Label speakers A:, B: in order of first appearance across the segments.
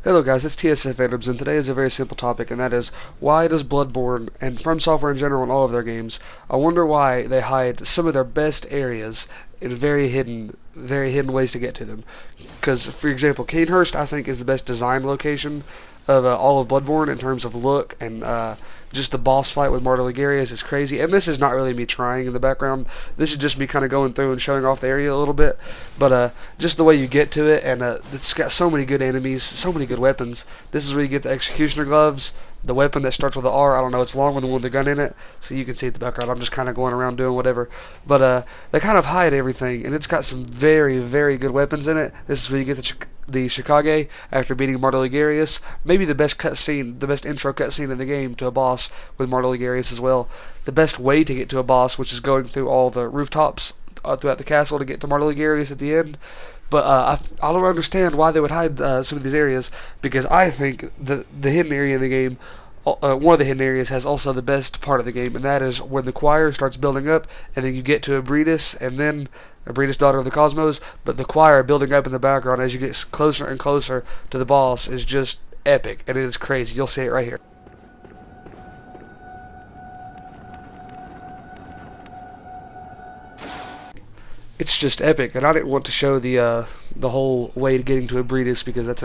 A: Hello guys, it's TSF Adams, and today is a very simple topic, and that is, why does Bloodborne, and From Software in general in all of their games, I wonder why they hide some of their best areas in very hidden ways to get to them. Because, for example, Cainhurst, I think, is the best design location of all of Bloodborne in terms of look, and just the boss fight with Martyr Ligarius is crazy. And this is not really me trying in the background. This is just me kind of going through and showing off the area a little bit. But just the way you get to it, and it's got so many good enemies, so many good weapons. This is where you get the Executioner gloves, the weapon that starts with the R. I don't know, it's long with the one with the gun in it, so you can see the background. I'm just kind of going around doing whatever. But they kind of hide everything, and it's got some very, very good weapons in it. This is where you get the Shikage after beating Martyr Ligarius. Maybe the best cutscene, the best intro cutscene in the game to a boss with Martyr Ligarius as well. The best way to get to a boss, which is going through all the rooftops throughout the castle to get to Martyr Ligarius at the end. But I don't understand why they would hide some of these areas, because I think the hidden area in the game, one of the hidden areas, has also the best part of the game, and that is when the choir starts building up, and then you get to Abridis, and then Abridis, Daughter of the Cosmos, but the choir building up in the background as you get closer and closer to the boss is just epic, and it is crazy. You'll see it right here. It's just epic, and I didn't want to show the whole way to getting to Abridis, because it's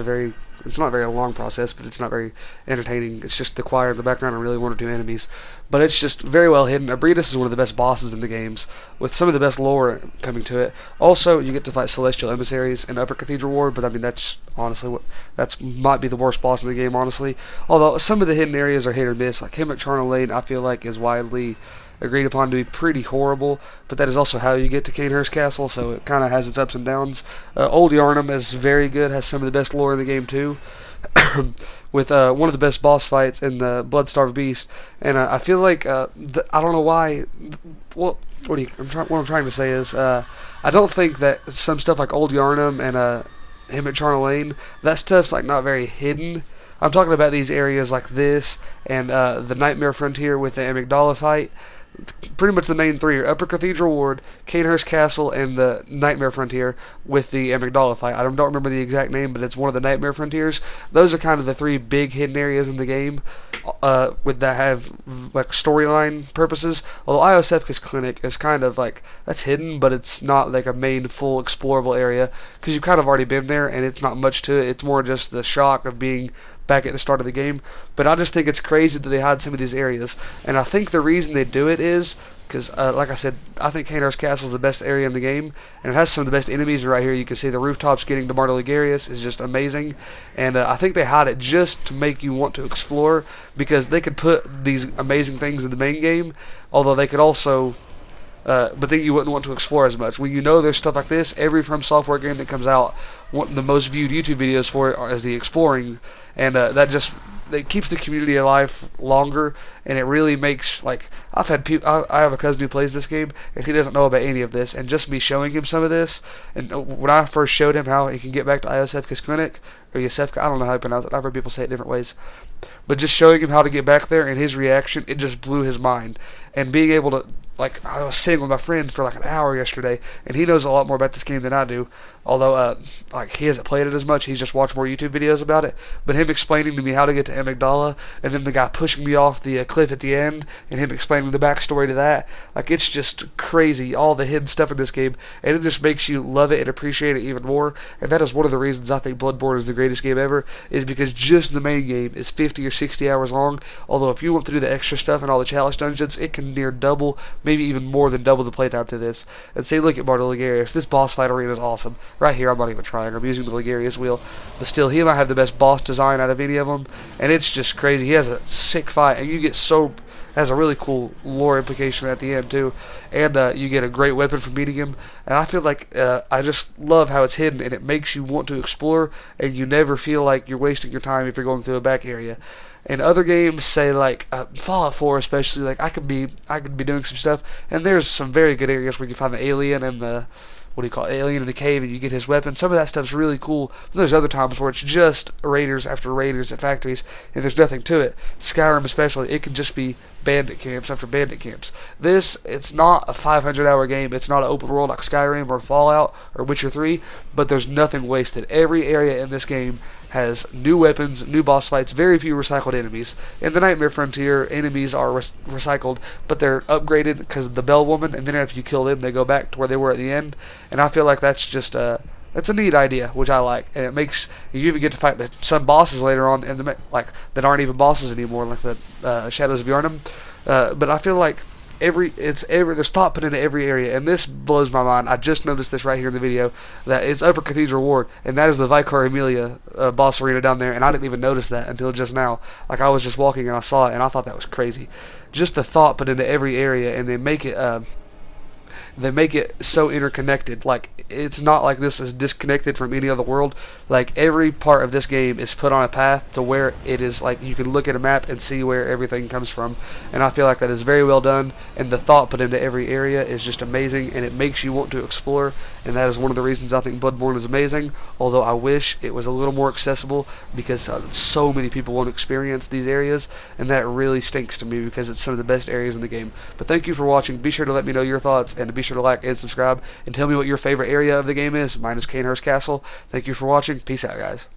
A: not very a long process, but it's not very entertaining. It's just the choir in the background and really one or two enemies, but it's just very well hidden. Abridis is one of the best bosses in the games, with some of the best lore coming to it. Also, you get to fight celestial emissaries in Upper Cathedral Ward, but I mean that's honestly might be the worst boss in the game, honestly. Although some of the hidden areas are hit or miss, like Hemlock Charnel Lane, I feel like is widely agreed upon to be pretty horrible, but that is also how you get to Cainhurst Castle, so it kind of has its ups and downs. Old Yarnum is very good, has some of the best lore in the game too, with one of the best boss fights in the Bloodstarved Beast, and I feel like I don't know why. What I'm trying to say is I don't think that some stuff like Old Yarnum and Hemlock Charnel Lane, that stuff's like not very hidden. I'm talking about these areas like this and the Nightmare Frontier with the Amygdala fight. Pretty much the main three are Upper Cathedral Ward, Cainhurst Castle, and the Nightmare Frontier with the Amygdala fight. I don't remember the exact name, but it's one of the Nightmare Frontiers. Those are kind of the three big hidden areas in the game with that have like storyline purposes. Although Iosefka's Clinic is kind of like, that's hidden, but it's not like a main full explorable area, because you've kind of already been there and it's not much to it. It's more just the shock of being back at the start of the game. But I just think it's crazy that they hide some of these areas, and I think the reason they do it is because, like I said, I think Cainhurst Castle is the best area in the game, and it has some of the best enemies right here. You can see the rooftops getting to Martyr Ligarius is just amazing, and I think they hide it just to make you want to explore, because they could put these amazing things in the main game, although they could also but then you wouldn't want to explore as much. When you know there's stuff like this, every From Software game that comes out, the most viewed YouTube videos for it is the exploring, and it keeps the community alive longer, and it really makes, like, I've had people, I have a cousin who plays this game, and he doesn't know about any of this, and just me showing him some of this, and when I first showed him how he can get back to Iosefka's Clinic, or Yosefka, I don't know how to pronounce it, I've heard people say it different ways, but just showing him how to get back there and his reaction, it just blew his mind. And being able to, like, I was sitting with my friend for like an hour yesterday, and he knows a lot more about this game than I do, although like, he hasn't played it as much, he's just watched more YouTube videos about it, but him explaining to me how to get to Amygdala, and then the guy pushing me off the cliff at the end, and him explaining the backstory to that, like, it's just crazy, all the hidden stuff in this game, and it just makes you love it and appreciate it even more. And that is one of the reasons I think Bloodborne is the greatest game ever, is because just the main game is 50 or 60 hours long, although if you want to do the extra stuff and all the challenge dungeons, it can near double, maybe even more than double the playtime to this. And say, look at Martyr Ligarius, this boss fight arena is awesome. Right here, I'm not even trying, I'm using the Ligarius wheel, but still, he might have the best boss design out of any of them, and it's just crazy. He has a sick fight, and you get has a really cool lore implication at the end too, and you get a great weapon for meeting him, and I feel like I just love how it's hidden, and it makes you want to explore, and you never feel like you're wasting your time if you're going through a back area. And other games, say like Fallout 4 especially, like I could be doing some stuff, and there's some very good areas where you can find the alien and the alien in the cave, and you get his weapon. Some of that stuff's really cool. But there's other times where it's just raiders after raiders at factories, and there's nothing to it. Skyrim especially, it can just be bandit camps after bandit camps. It's not a 500-hour game. It's not an open world like Skyrim or Fallout or Witcher 3, but there's nothing wasted. Every area in this game has new weapons, new boss fights, very few recycled enemies. In the Nightmare Frontier, enemies are recycled, but they're upgraded because of the Bell Woman, and then after you kill them, they go back to where they were at the end. And I feel like that's just that's a neat idea, which I like, and it makes you even get to fight some bosses later on, and like that aren't even bosses anymore, like the Shadows of Yharnam. But I feel like there's thought put into every area, and this blows my mind. I just noticed this right here in the video, that it's Upper Cathedral Ward, and that is the Vicar Amelia boss arena down there, and I didn't even notice that until just now. Like, I was just walking and I saw it, and I thought that was crazy. Just the thought put into every area, and they make it so interconnected. Like, it's not like this is disconnected from any other world. Like, every part of this game is put on a path to where it is, like, you can look at a map and see where everything comes from, and I feel like that is very well done, and the thought put into every area is just amazing, and it makes you want to explore, and that is one of the reasons I think Bloodborne is amazing, although I wish it was a little more accessible, because so many people want to experience these areas, and that really stinks to me, because it's some of the best areas in the game. But thank you for watching. Be sure to let me know your thoughts, and be sure to like and subscribe, and tell me what your favorite area of the game is. Mine is Cainhurst Castle. Thank you for watching. Peace out, guys.